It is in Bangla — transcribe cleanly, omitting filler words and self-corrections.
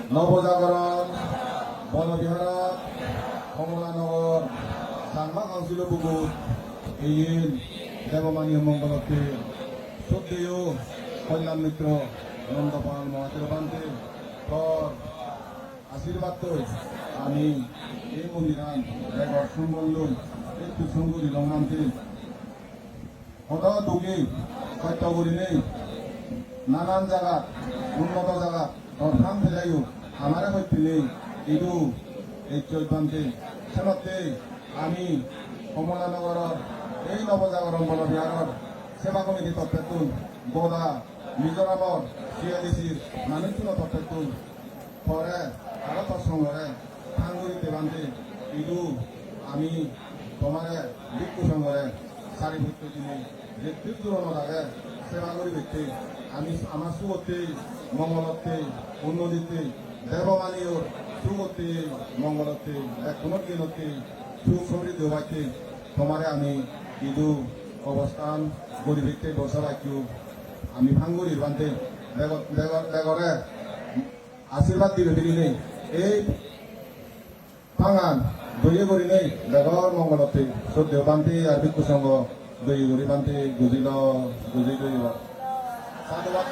নবজাগরণ বনবিহারত কমলানগর সাংমা কাউন্সিল বুকুত এই দেবমানীয় মঙ্গলতে শ্রদ্ধেয় কল্যাণ মিত্র নন্দপাল মহাতের বান্তে তোর আশীর্বাদ আমি এই মন্দিরান এক অর্শন বললুম একটু সঙ্গুরি লঙ্গান্তে হঠাৎ দুঃখে সত্য করি নেই নানান জায়গা উন্নত জায়গা দরখান ফেলাইও আমারে হইতে নেই ইদু এই চৈতান্তে সেনতে আমি কমলানগরের এই নবজাগরণ বনবিহারের সেবা কমিটি তত্ত্বেতুন বোদা মিজোরামর সিআইডিসির মানুষগুলো তত্ত্বেতুন পরে ভারত সংঘরে থাঙ্গুরিতে বান্ধে ইদু আমি তোমারে ভিক্ষু সংঘরে সারি ভিত্তি দিনে ব্যক্তির জোরানোর আগে সেবা করি ব্যক্তি আমি আমার সুগতে মঙ্গলতে উন্নতিতে দেবমানীয় সুগতে মঙ্গলতে কোনো দিনতে সুসমৃদ্ধ বাক্যে তোমারে আমি ইদু অবস্থান করি ব্যক্তি বসা বাক্য আমি ভাঙ্গুরির বান্ধে বেগরে আশীর্বাদ দিবে ফিরি নেই এই ভাঙান দইয়ে করি নেই বেগর মঙ্গলতে শ্রদ্ধেয় বান্ধে আর ভিক্ষু সংঘ দই করি বান্ধে গুজিল সাধুবাদ